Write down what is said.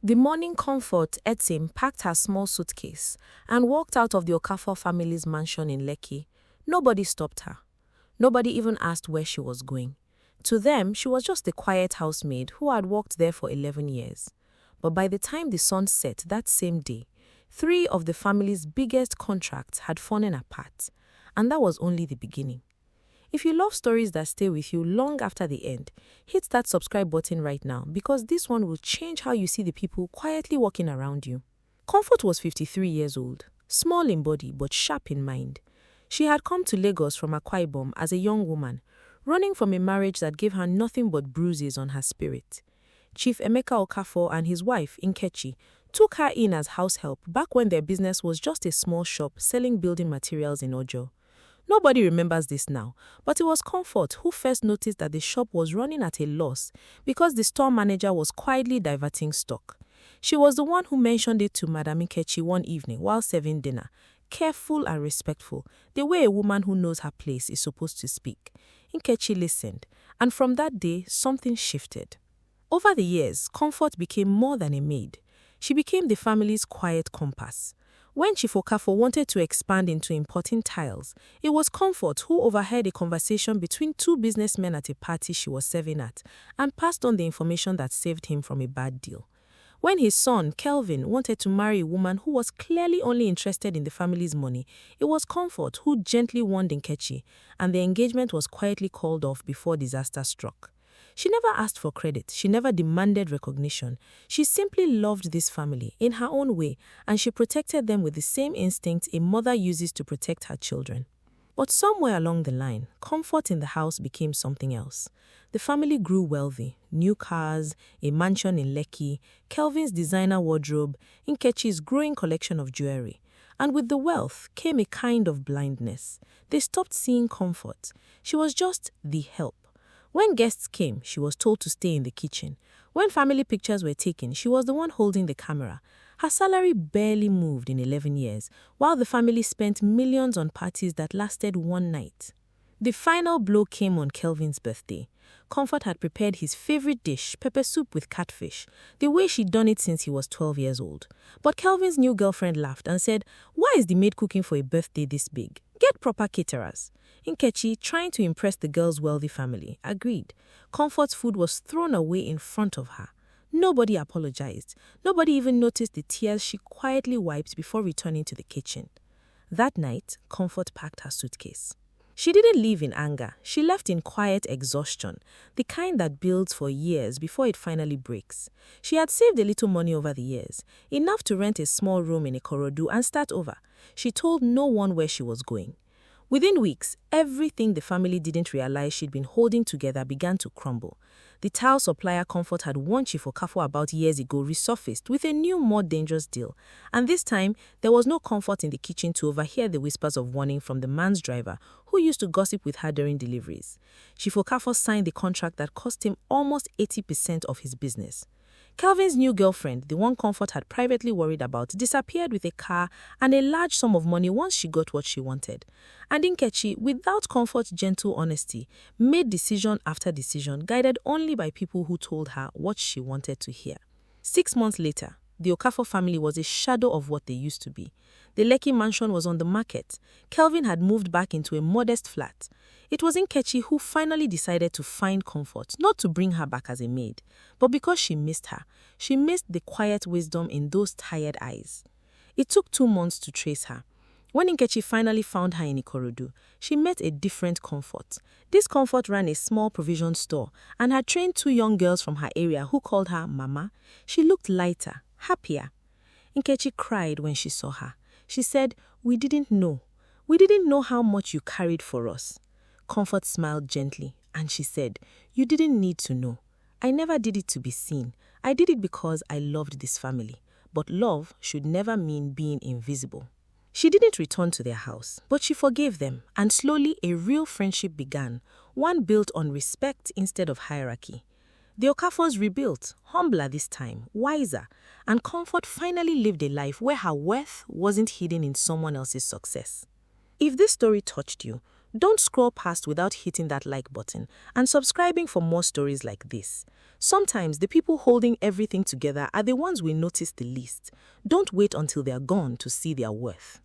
The morning Comfort, Etim, packed her small suitcase and walked out of the Okafor family's mansion in Lekki. Nobody stopped her. Nobody even asked where she was going. To them, she was just a quiet housemaid who had worked there for 11 years. But by the time the sun set that same day, 3 of the family's biggest contracts had fallen apart, and that was only the beginning. If you love stories that stay with you long after the end, hit that subscribe button right now because this one will change how you see the people quietly walking around you. Comfort was 53 years old, small in body but sharp in mind. She had come to Lagos from Akwa Ibom as a young woman, running from a marriage that gave her nothing but bruises on her spirit. Chief Emeka Okafor and his wife, Nkechi, took her in as house help back when their business was just a small shop selling building materials in Ojo. Nobody remembers this now, but it was Comfort who first noticed that the shop was running at a loss because the store manager was quietly diverting stock. She was the one who mentioned it to Madam Nkechi one evening while serving dinner, careful and respectful, the way a woman who knows her place is supposed to speak. Nkechi listened, and from that day, something shifted. Over the years, Comfort became more than a maid. She became the family's quiet compass. When Chief Okafor wanted to expand into importing tiles, it was Comfort who overheard a conversation between 2 businessmen at a party she was serving at and passed on the information that saved him from a bad deal. When his son, Kelvin, wanted to marry a woman who was clearly only interested in the family's money, it was Comfort who gently warned Nkechi, and the engagement was quietly called off before disaster struck. She never asked for credit, she never demanded recognition. She simply loved this family in her own way, and she protected them with the same instinct a mother uses to protect her children. But somewhere along the line, Comfort in the house became something else. The family grew wealthy, new cars, a mansion in Lekki, Kelvin's designer wardrobe, Nkechi's growing collection of jewelry. And with the wealth came a kind of blindness. They stopped seeing Comfort. She was just the help. When guests came, she was told to stay in the kitchen. When family pictures were taken, she was the one holding the camera. Her salary barely moved in 11 years, while the family spent millions on parties that lasted one night. The final blow came on Kelvin's birthday. Comfort had prepared his favorite dish, pepper soup with catfish, the way she'd done it since he was 12 years old. But Kelvin's new girlfriend laughed and said, "Why is the maid cooking for a birthday this big? Get proper caterers." Nkechi, trying to impress the girl's wealthy family, agreed. Comfort's food was thrown away in front of her. Nobody apologized. Nobody even noticed the tears she quietly wiped before returning to the kitchen. That night, Comfort packed her suitcase. She didn't leave in anger. She left in quiet exhaustion, the kind that builds for years before it finally breaks. She had saved a little money over the years, enough to rent a small room in Ikorodu and start over. She told no one where she was going. Within weeks, everything the family didn't realize she'd been holding together began to crumble. The tile supplier Comfort had warned Chief Okafor about years ago resurfaced with a new, more dangerous deal. And this time, there was no Comfort in the kitchen to overhear the whispers of warning from the man's driver who used to gossip with her during deliveries. Chief Okafor signed the contract that cost him almost 80% of his business. Kelvin's new girlfriend, the one Comfort had privately worried about, disappeared with a car and a large sum of money once she got what she wanted. And Nkechi, without Comfort's gentle honesty, made decision after decision, guided only by people who told her what she wanted to hear. 6 months later, the Okafor family was a shadow of what they used to be. The Lekki mansion was on the market. Kelvin had moved back into a modest flat. It was Nkechi who finally decided to find Comfort, not to bring her back as a maid, but because she missed her. She missed the quiet wisdom in those tired eyes. It took 2 months to trace her. When Nkechi finally found her in Ikorodu, she met a different Comfort. This Comfort ran a small provision store and had trained 2 young girls from her area who called her Mama. She looked lighter, happier. Nkechi cried when she saw her. She said, "We didn't know. We didn't know how much you carried for us." Comfort smiled gently, and she said, "You didn't need to know. I never did it to be seen. I did it because I loved this family. But love should never mean being invisible." She didn't return to their house, but she forgave them, and slowly a real friendship began, one built on respect instead of hierarchy. The Okafors rebuilt, humbler this time, wiser, and Comfort finally lived a life where her worth wasn't hidden in someone else's success. If this story touched you, Don't scroll past without hitting that like button and subscribing for more stories like this. Sometimes the people holding everything together are the ones we notice the least. Don't wait until they're gone to see their worth.